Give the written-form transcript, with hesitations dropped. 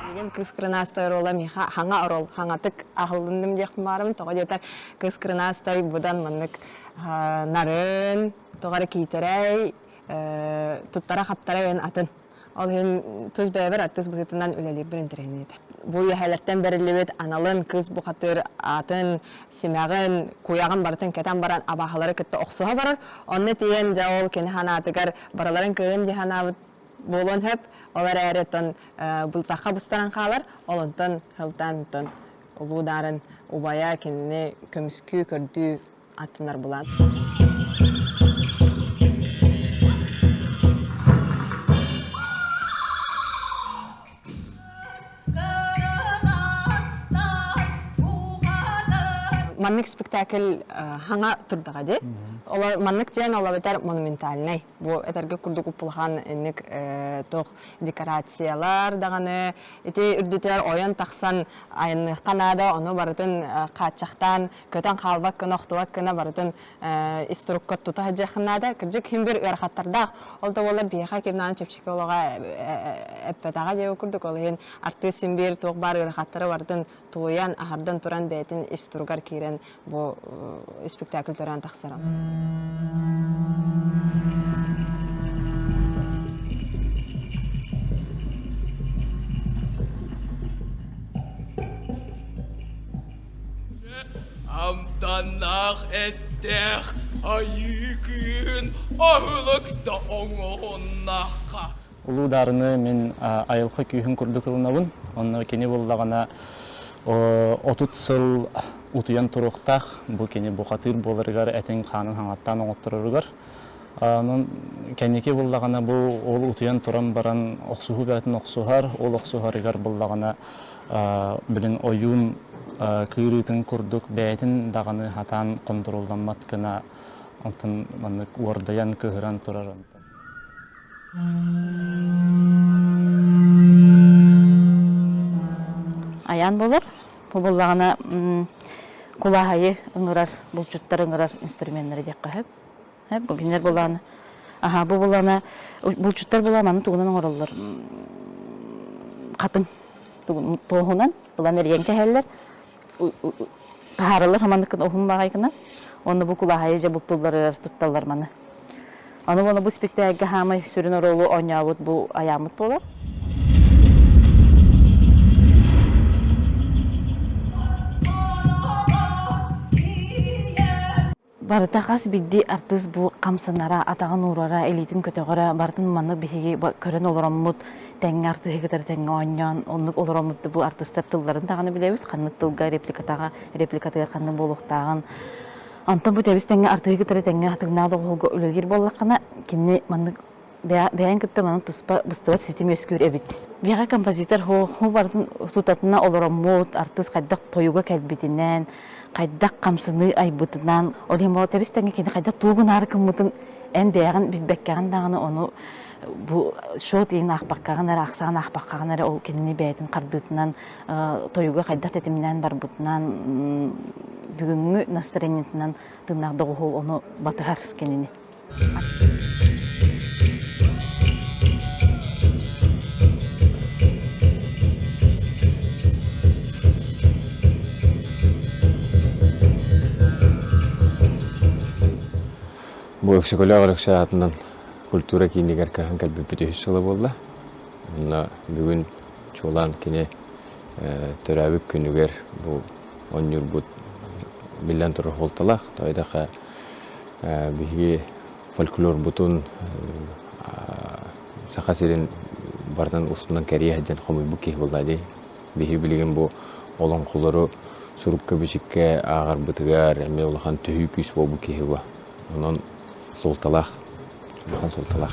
Деген кыскрынастай рола миха хаңа орол хаңатык ахылдым дияқтым барым тоға жетер кыскрынастай будан маннык нарын тоғары кейтерей туттара хаптара өн атын. Ол хен туз бәбер артыс бұғытынан үлелер бір интернет. Бұл яхайларттан бәрілебет аналын кыз бұқатыр атын семяғын куяғын барытын кетен баран абахалары кітті оқсуға барар. Онны тиен жауыл кені ханатығар бараларын күйін жиханабыт болон хөп, олар әреттен бұлсаққа бұстаран қалар, олынтын хылтантын ұлударын убая кеніне көміскі көрді аттынар бұлан. Маннык спектакль хаңа тұрдыға де. Маннык ден ола бетер монументальный. Бұл әтәргі күрді күпілған әнік тоқ декорациялар дағаны. Эти үрдітер ойын тақсан айынықтан ады, оны барытын қатшақтан, көтен қалбақ күн, оқтуақ күні барытын исторуккот тұта жақын ады. Кіржік хембір өрқаттардақ. Ол да олар бейқа кемнаны чепчеке олаға әппетаға деу күрдік. Ол ең арты сенбір тоқ бар өрқаттары барытын туян, ахардан туран бәйтін исторугар кейрен бұл спектакль туран тақсарам. Амданақ әттәқ айықын ағылықта оңуынаққа. Улударыны мен айылқы күйін күрді қылынабын. Оны кені болдағана 30 сыл утуян тұруқтақ бұл кені бұқатыр болырғар әтен қанын хаңаттан оңыттырырғар. Кенеке болдағана бұл ол утуян тұран баран оқсуғы бәтін оқсуғар, ол оқсуғарығар болдағана білін ойын күйрітін күрдік бәтін дағаны хатан қондырылданмат кіна онтын ордаян күйіран тұрар. Аян болар. Бұл болағына кулағайы ұңырар, бұлчуттар ұңырар инструменттері деп қағып. Бұл кенер болағына. Бұл болағына бұлчуттар болағына тұғынан ұңыралар. Қатын тоғынан, бұлан әрген кәхелер. Тағарылар хамандықын оғын бағайқына. Оны бұл кулағайы жа бұлтулар тұтталар маны. Оны бұл спектәгі хамай сүрін оролу ойнауыт бұл аямыт болар. Барытақас бидді артыз бұл қамсынара, атағын ұрара, элитін көтеғара, бартын манық бігеге көрін олырамыд, тәңі артығы кітар тәңі ойнан, онық олырамыдды бұл артыстар тылларын тағаны білебет, қанны тылға репликатығар қанны болуқтағын. Антын бұл тәбіз тәңі артығы кітар тәңі атығынады олғы өлігер болаққана, кенне манық бәйін күтті манық тұспа бұстыват сетім өскөр әбіт. Бияға композитор ху бардың тұтатына олырамыд, артыз қайдақ тойуға кәлбетінен, қайдақ қамсыны айбытынан, олем бол тәбіз тәңі кені қайдақ туғын ары кіммітін ән бәйіғін бәккәғын дағыны оны бұл шот ең ақпаққағын әрі, ақсаған ақпаққағын әрі ол кеніне бәйетін қардытынан, тойуға қайдақ тәтімінен бар бұтынан, бүгінгі настроениетінен тыңнағдағы ол оны батығар кеніне. Бұл өксекөлі ағылық шағатынан культура кейінігер кәхін кәлбі бүтіхіс жылы болды. Бүгін чолан кене түрәбік күнігер бұл оннюр бұд білден тұры қолтылақ. Тойдақа бігі фольклор бұтын сақа серін бардан ұстынан кәрия әден қомы бұл кей болды. Бігі білген бұл олон құлыры сұрыққа бішікке ағар бұтығар, әме олақан түйі күйіс бұл кей ба. Солталақ, бұқан солталақ.